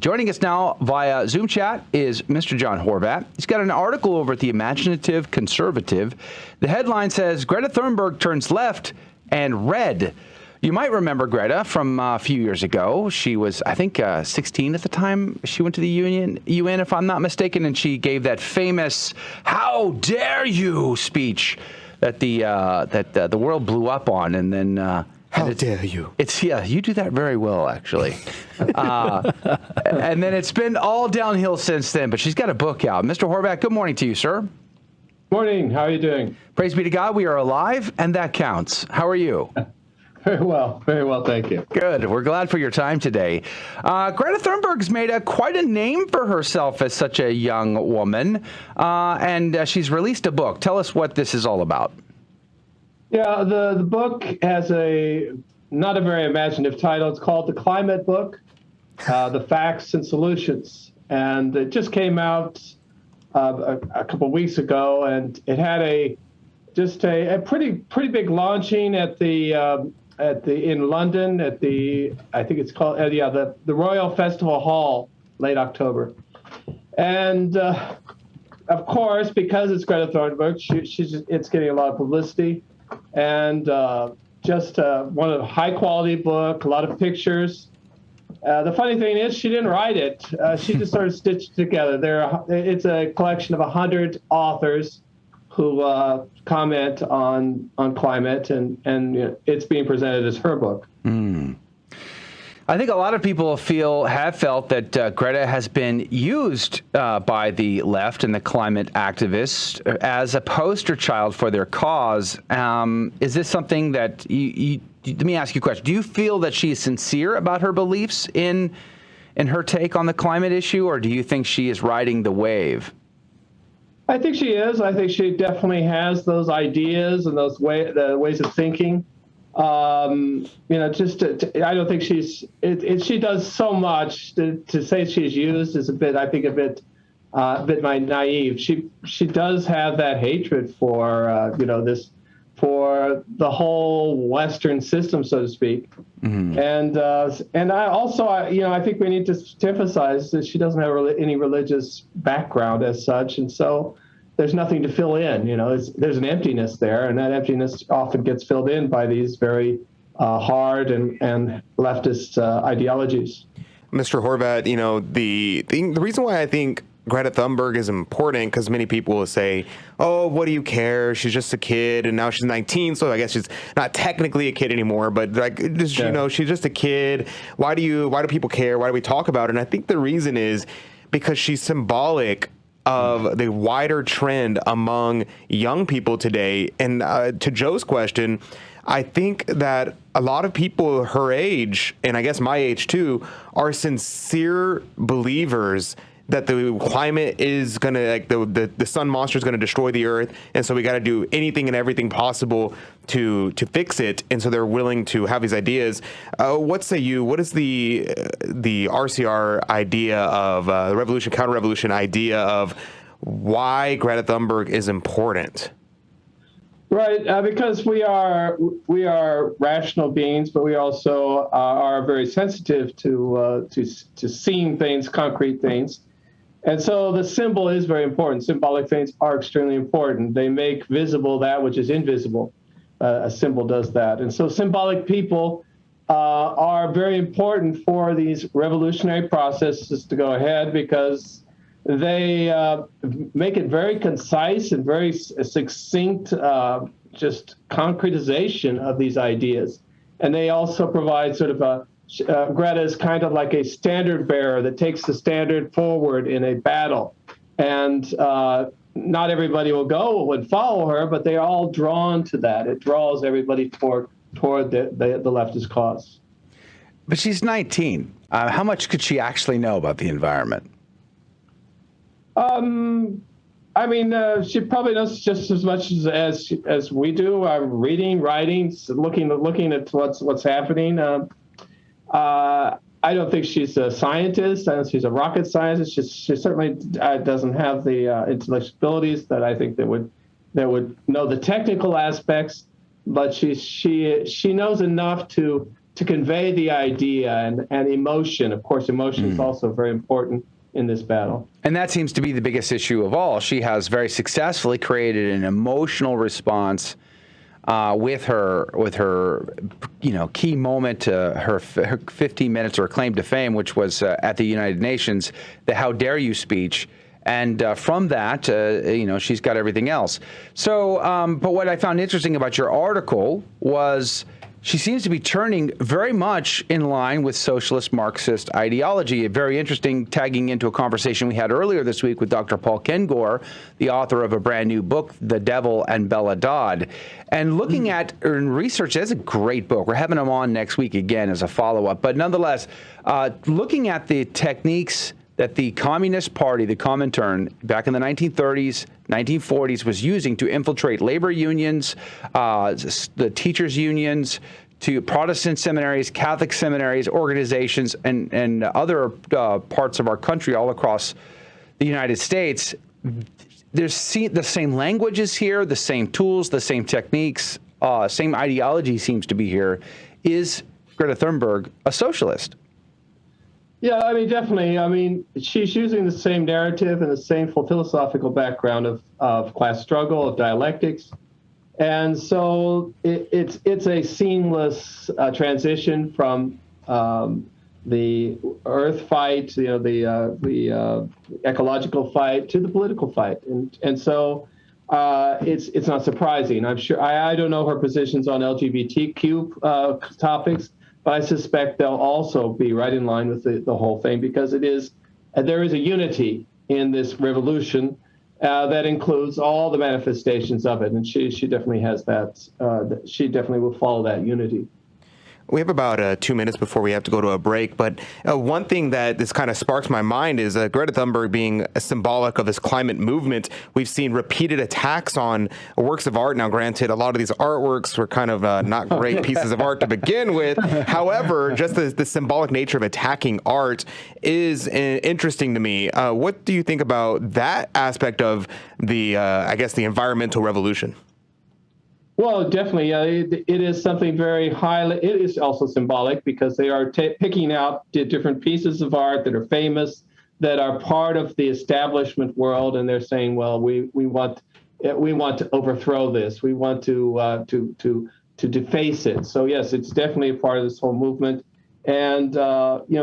Joining us now via Zoom chat is Mr. John Horvat. He's got an article over at the Imaginative Conservative. The headline says, Greta Thunberg turns left and red. You might remember Greta from a few years ago. She was, I think, 16 at the time. She went to the UN, if I'm not mistaken, and she gave that famous "How dare you" speech that the world blew up on, and then how dare you? You do that very well, actually. And then it's been all downhill since then. But she's got a book out. Mr. Horvat, good morning to you, sir. Morning. How are you doing? Praise be to God. We are alive, and that counts. How are you? Very well, thank you. Good. We're glad for your time today. Greta Thunberg's made quite a name for herself as such a young woman, and she's released a book. Tell us what this is all about. Yeah, the book has not a very imaginative title. It's called The Climate Book, The Facts and Solutions. And it just came out a couple weeks ago, and it had a pretty big launching in London at I think it's called the Royal Festival Hall, late October. And of course, because it's Greta Thunberg, it's getting a lot of publicity, and just one of the high quality book, a lot of pictures. The funny thing is, she didn't write it. She just sort of stitched it together. It's a collection of 100 authors who comment on climate, and it's being presented as her book. I think a lot of people have felt that Greta has been used by the left and the climate activists as a poster child for their cause. Is this something that let me ask you a question. Do you feel that she is sincere about her beliefs in her take on the climate issue, or do you think she is riding the wave? I think she is. I think she definitely has those ideas and those ways of thinking. I don't think she does so much to say she's used is a bit naive. She does have that hatred for for the whole Western system, so to speak. Mm-hmm. And I think we need to emphasize that she doesn't have any religious background as such, and so there's nothing to fill in. There's an emptiness there, and that emptiness often gets filled in by these very hard and leftist ideologies. Mr. Horvat, the reason why I think Greta Thunberg is important, because many people will say, oh, what do you care? She's just a kid, and now she's 19, so I guess she's not technically a kid anymore, but she's just a kid. Why do people care? Why do we talk about her? And I think the reason is because she's symbolic of the wider trend among young people today. And to Joe's question, I think that a lot of people her age, and I guess my age too, are sincere believers that the climate is going to, the sun monster is going to destroy the earth. And so we got to do anything and everything possible to fix it. And so they're willing to have these ideas. What say you? What is the RCR idea of the revolution, counter-revolution idea of why Greta Thunberg is important? Right, because we are rational beings, but we also are very sensitive to seeing things, concrete things. And so the symbol is very important. Symbolic things are extremely important. They make visible that which is invisible. A symbol does that. And so symbolic people are very important for these revolutionary processes to go ahead, because they make it very concise and very succinct, just concretization of these ideas. And they also provide sort of Greta is kind of like a standard bearer that takes the standard forward in a battle. And not everybody will go and follow her, but they're all drawn to that. It draws everybody toward the leftist cause. But she's 19. How much could she actually know about the environment? She probably knows just as much as we do. Reading, writing, looking at what's happening. I don't think she's a scientist. I don't think she's a rocket scientist. She certainly doesn't have the intellectual abilities that I think that would know the technical aspects. But she knows enough to to convey the idea and emotion. Of course, emotion is also very important in this battle. And that seems to be the biggest issue of all. She has very successfully created an emotional response with her key moment, her 15 minutes, or claim to fame, which was at the United Nations, the "How dare you" speech. And from that, she's got everything else. So, but what I found interesting about your article was she seems to be turning very much in line with socialist Marxist ideology. Very interesting, tagging into a conversation we had earlier this week with Dr. Paul Kengor, the author of a brand new book, The Devil and Bella Dodd. And looking at research, that's a great book. We're having him on next week again as a follow-up. But nonetheless, looking at the techniques that the Communist Party, the Comintern, back in the 1930s, 1940s, was using to infiltrate labor unions, the teachers' unions, to Protestant seminaries, Catholic seminaries, organizations, and other parts of our country all across the United States. There's the same languages here, the same tools, the same techniques, same ideology seems to be here. Is Greta Thunberg a socialist? Yeah, I mean, definitely. I mean, she's using the same narrative and the same philosophical background of class struggle, of dialectics. And so it's a seamless transition from the earth fight, the ecological fight, to the political fight. And so it's not surprising. I'm sure, I don't know her positions on LGBTQ topics, but I suspect they'll also be right in line with the whole thing, because there is a unity in this revolution that includes all the manifestations of it, and she definitely has that. She definitely will follow that unity. We have about 2 minutes before we have to go to a break, but one thing that this kind of sparks my mind is Greta Thunberg being symbolic of this climate movement. We've seen repeated attacks on works of art. Now, granted, a lot of these artworks were kind of not great pieces of art to begin with. However, just the symbolic nature of attacking art is interesting to me. What do you think about that aspect of the, the environmental revolution? Well, definitely. It is something very highly. It is also symbolic, because they are picking out different pieces of art that are famous, that are part of the establishment world, and they're saying, "Well, we want to overthrow this. We want to deface it." So yes, it's definitely a part of this whole movement. And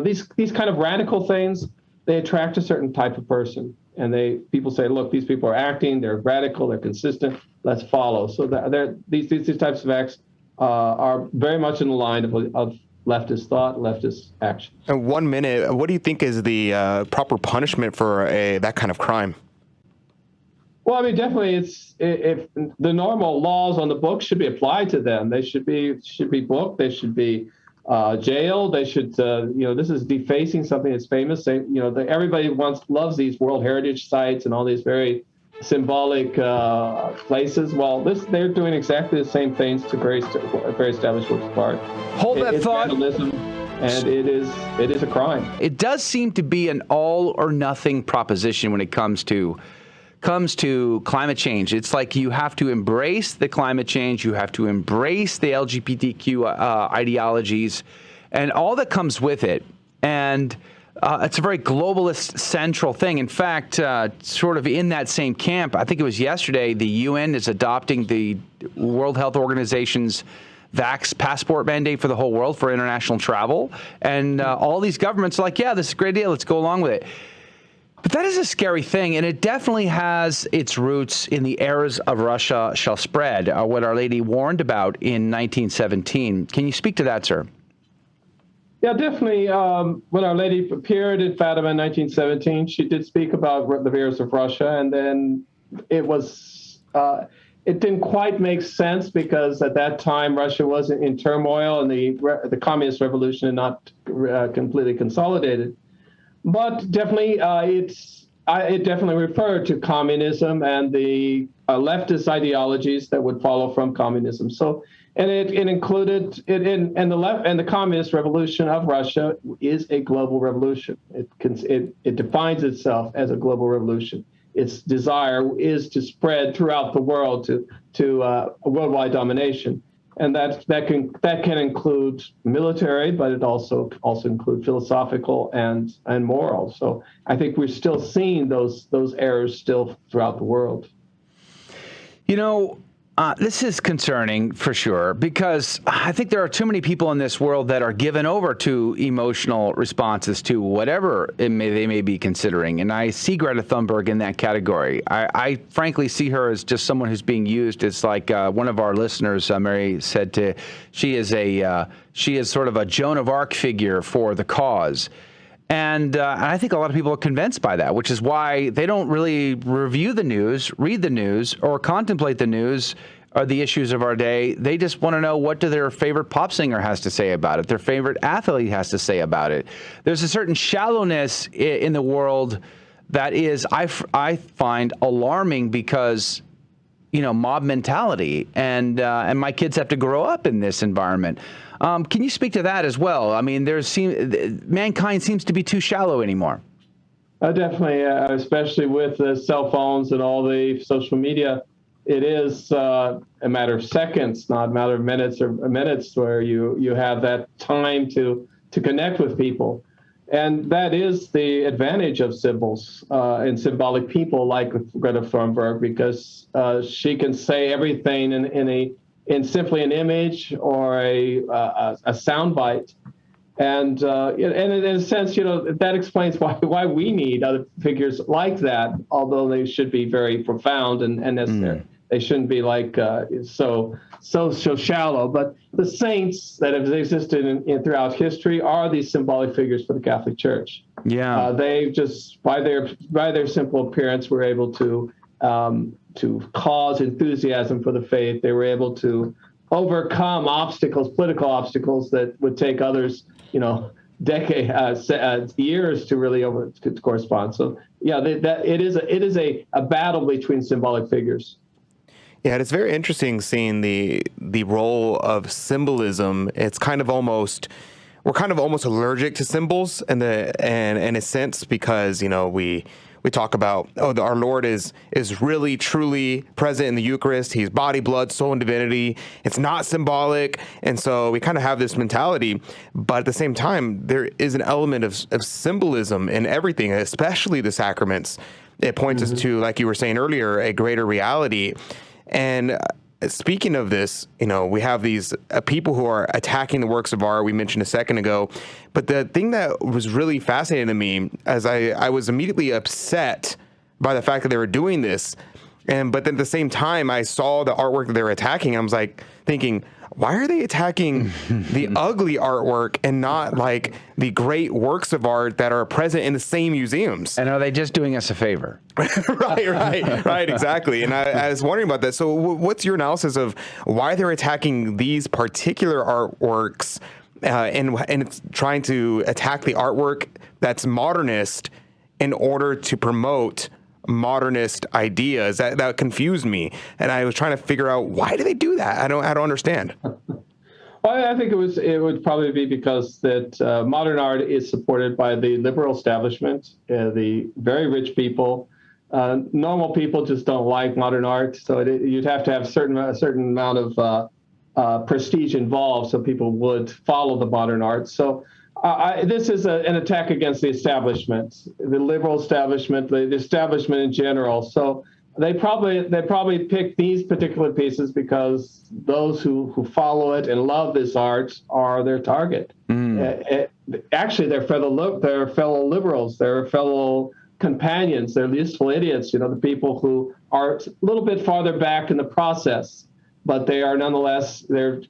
these kind of radical things, they attract a certain type of person. And people say, look, these people are acting, they're radical, they're consistent, let's follow. So these types of acts are very much in the line of leftist thought, leftist action. In 1 minute, what do you think is the proper punishment for that kind of crime? Well, I mean, definitely, if the normal laws on the books should be applied to them. They should be booked. They should be jailed. They should, this is defacing something that's famous. Everybody loves these World Heritage sites and all these very symbolic places. Well, they're doing exactly the same things to very established works of art. Hold that thought. Vandalism, and it is a crime. It does seem to be an all or nothing proposition when it comes to climate change. It's like you have to embrace the climate change, you have to embrace the LGBTQ ideologies and all that comes with it. And it's a very globalist central thing. In fact, sort of in that same camp, I think it was yesterday, the UN is adopting the World Health Organization's vax passport mandate for the whole world for international travel. And all these governments are like, yeah, this is a great deal, let's go along with it. But that is a scary thing, and it definitely has its roots in the eras of Russia shall spread, what Our Lady warned about in 1917. Can you speak to that, sir? Yeah, definitely. When Our Lady appeared in Fatima in 1917, she did speak about the eras of Russia, and then it didn't quite make sense, because at that time Russia was in turmoil and the communist revolution had not completely consolidated. But definitely, it definitely referred to communism and the leftist ideologies that would follow from communism. So, and it included and the communist revolution of Russia is a global revolution. It defines itself as a global revolution. Its desire is to spread throughout the world to worldwide domination. And that can include military, but it also include philosophical and moral. So I think we're still seeing those errors still throughout the world. This is concerning for sure, because I think there are too many people in this world that are given over to emotional responses to whatever they may be considering. And I see Greta Thunberg in that category. I frankly see her as just someone who's being used. It's like one of our listeners, Mary, said she is sort of a Joan of Arc figure for the cause. And I think a lot of people are convinced by that, which is why they don't really review the news, read the news, or contemplate the news or the issues of our day. They just want to know what their favorite pop singer has to say about it, their favorite athlete has to say about it. There's a certain shallowness in the world that is, I find, alarming, because mob mentality, and my kids have to grow up in this environment. Can you speak to that as well? I mean, mankind seems to be too shallow anymore. Definitely, especially with the cell phones and all the social media. It is a matter of seconds, not a matter of minutes or minutes, where you have that time to connect with people. And that is the advantage of symbols and symbolic people like Greta Thunberg, because she can say everything in simply an image or a soundbite. And in a sense, that explains why we need other figures like that, although they should be very profound and necessary. They shouldn't be like so shallow. But the saints that have existed throughout history are these symbolic figures for the Catholic Church. Yeah, they just by their simple appearance were able to cause enthusiasm for the faith. They were able to overcome obstacles, political obstacles that would take others, years to really to correspond. So yeah, it is a battle between symbolic figures. Yeah, it's very interesting seeing the role of symbolism. It's kind of almost we're kind of almost allergic to symbols in a sense, because we talk about our Lord is really truly present in the Eucharist. He's body, blood, soul, and divinity. It's not symbolic, and so we kind of have this mentality. But at the same time, there is an element of symbolism in everything, especially the sacraments. It points us to, like you were saying earlier, a greater reality. And speaking of this, we have these people who are attacking the works of art we mentioned a second ago. But the thing that was really fascinating to me, as I was immediately upset by the fact that they were doing this. But then at the same time, I saw the artwork that they were attacking. I was like thinking, why are they attacking the ugly artwork and not like the great works of art that are present in the same museums? And are they just doing us a favor? Right, exactly. And I was wondering about that. So what's your analysis of why they're attacking these particular artworks and it's trying to attack the artwork that's modernist in order to promote modernist ideas? That confused me, and I was trying to figure out, why do they do that? I don't understand. Well, I think it would probably be because that modern art is supported by the liberal establishment, the very rich people. Normal people just don't like modern art, so you'd have to have a certain amount of prestige involved, so people would follow the modern art. So this is an attack against the establishment, the liberal establishment, the establishment in general. So they probably picked these particular pieces because those who follow it and love this art are their target. Actually, they're fellow liberals, they're fellow companions, they're useful idiots. The people who are a little bit farther back in the process, but they are nonetheless they're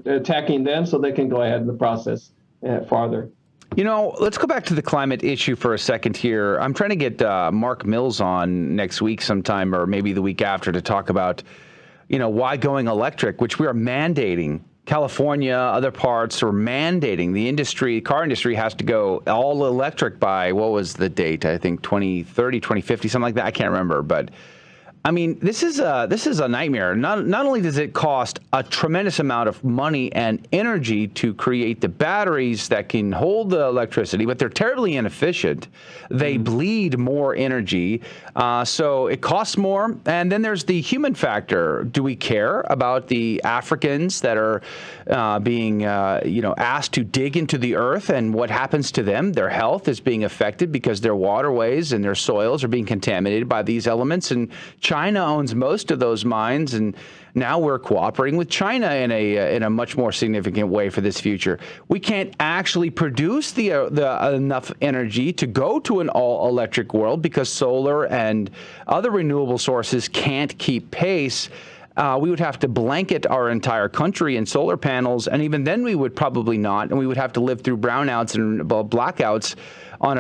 attacking them so they can go ahead in the process farther. Let's go back to the climate issue for a second here. I'm trying to get Mark Mills on next week sometime, or maybe the week after, to talk about, why going electric, which we are mandating. California, other parts are mandating. The car industry has to go all electric by, what was the date? I think 2030, 2050, something like that. I can't remember. But I mean, this is a nightmare. Not only does it cost a tremendous amount of money and energy to create the batteries that can hold the electricity, but they're terribly inefficient. They bleed more energy, so it costs more. And then there's the human factor. Do we care about the Africans that are being asked to dig into the earth, and what happens to them? Their health is being affected because their waterways and their soils are being contaminated by these elements. And China owns most of those mines, and now we're cooperating with China in a much more significant way for this future. We can't actually produce the enough energy to go to an all-electric world because solar and other renewable sources can't keep pace. We would have to blanket our entire country in solar panels, and even then we would probably not, and we would have to live through brownouts and blackouts on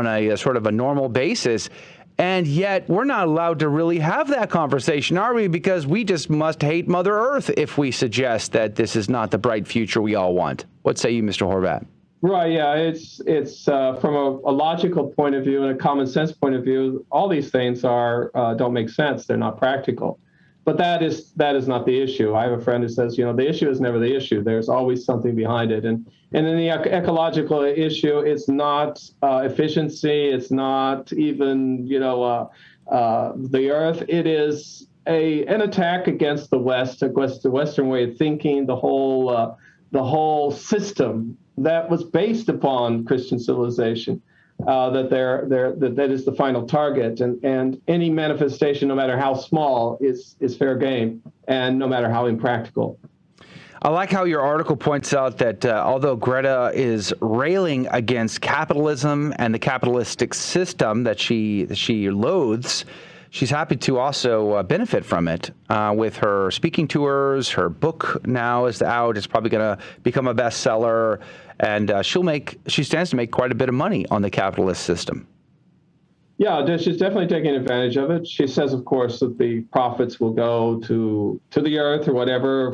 a sort of a normal basis. And yet we're not allowed to really have that conversation, are we? Because we just must hate Mother Earth if we suggest that this is not the bright future we all want. What say you, Mr. Horvat? Right. Yeah. It's from a logical point of view and a common sense point of view. All these things don't make sense. They're not practical. But that is not the issue. I have a friend who says, the issue is never the issue. There's always something behind it. And in the ecological issue, it's not efficiency. It's not even, the earth. It is an attack against the West, against the Western way of thinking, the whole system that was based upon Christian civilization. That is the final target, and any manifestation, no matter how small, is fair game, and no matter how impractical. I like how your article points out that although Greta is railing against capitalism and the capitalistic system that she loathes, she's happy to also benefit from it with her speaking tours. Her book now is out. It's probably going to become a bestseller. And she stands to make quite a bit of money on the capitalist system. Yeah, she's definitely taking advantage of it. She says, of course, that the profits will go to the earth or whatever,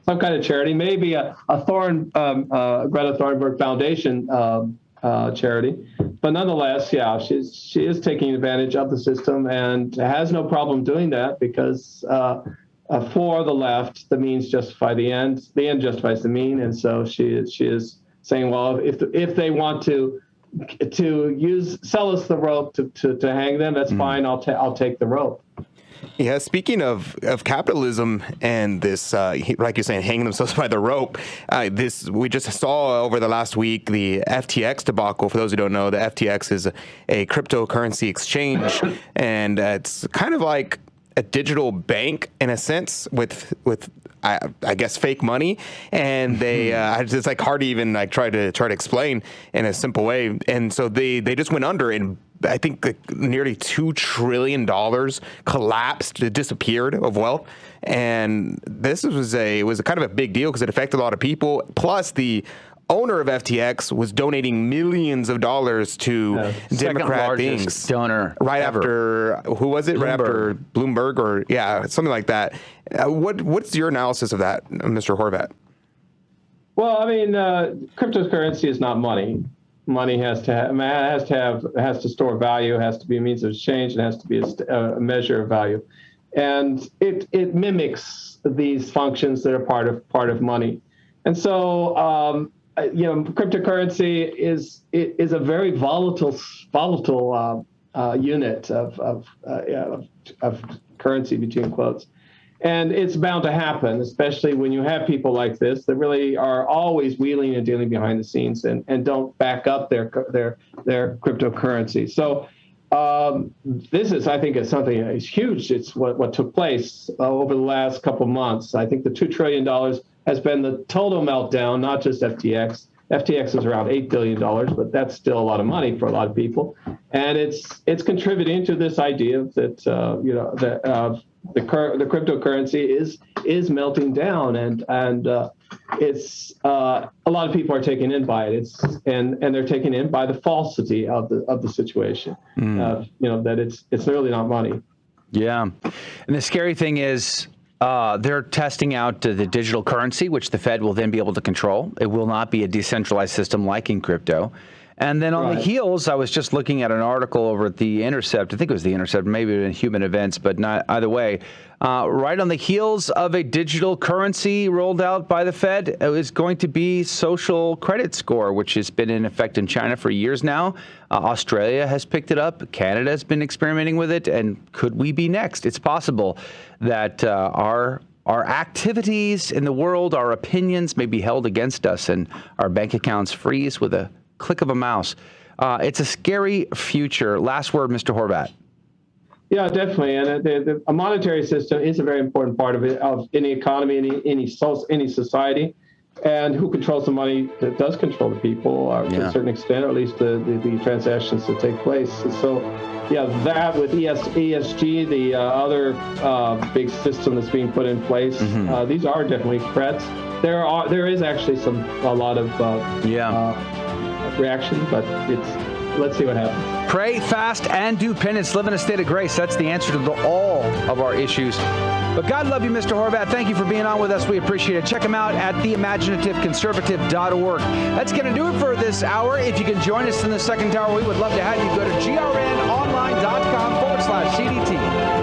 some kind of charity, maybe a Greta Thunberg Foundation charity. But nonetheless, yeah, she is taking advantage of the system and has no problem doing that because for the left, the means justify the end. The end justifies the mean, and so she is saying, well, if they want to sell us the rope to hang them, that's fine. I'll take the rope. Yeah, speaking of capitalism and this, like you're saying, hanging themselves by the rope, we just saw over the last week the FTX debacle. For those who don't know, the FTX is a cryptocurrency exchange, and it's kind of like a digital bank in a sense with I guess fake money, and they it's like hard to even try to explain in a simple way. And so they just went under, and I think nearly $2 trillion collapsed, it disappeared of wealth. And this was a kind of a big deal because it affected a lot of people. Plus, the owner of FTX was donating millions of dollars to Democrat things. Donor right ever. After who was it? Bloomberg. Right after Bloomberg, or something like that. What's your analysis of that, Mr. Horvat? Well, I mean, cryptocurrency is not money. Money has to store value, has to be a means of exchange, and has to be a measure of value, and it mimics these functions that are part of money, and so cryptocurrency is a very volatile unit of currency, between quotes. And it's bound to happen, especially when you have people like this that really are always wheeling and dealing behind the scenes and don't back up their cryptocurrency. So this is, I think, is something is huge. It's what took place over the last couple of months. I think the $2 trillion has been the total meltdown, not just FTX. FTX is around $8 billion, but that's still a lot of money for a lot of people. And it's contributing to this idea that, the cryptocurrency is melting down, and it's a lot of people are taken in by it. And they're taken in by the falsity of the situation. That it's really not money. Yeah, and the scary thing is they're testing out the digital currency, which the Fed will then be able to control. It will not be a decentralized system like in crypto. And then on the heels, I was just looking at an article over at The Intercept. I think it was The Intercept, maybe in Human Events, but not either way. Right on the heels of a digital currency rolled out by the Fed, it was going to be social credit score, which has been in effect in China for years now. Australia has picked it up. Canada has been experimenting with it. And could we be next? It's possible that our activities in the world, our opinions may be held against us and our bank accounts freeze with a click of a mouse. It's a scary future. Last word, Mr. Horvat. Yeah, definitely. And a monetary system is a very important part of any economy, any society. And who controls the money that does control the people to a certain extent, or at least the transactions that take place. So, yeah, that with ESG, the other big system that's being put in place, these are definitely threats. There is actually a lot of reaction, but let's see what happens. Pray, fast, and do penance. Live in a state of grace. That's the answer to all of our issues. But God love you, Mr. Horvat. Thank you for being on with us. We appreciate it. Check him out at theimaginativeconservative.org. That's going to do it for this hour. If you can join us in the second hour, we would love to have you. Go to grnonline.com/CDT.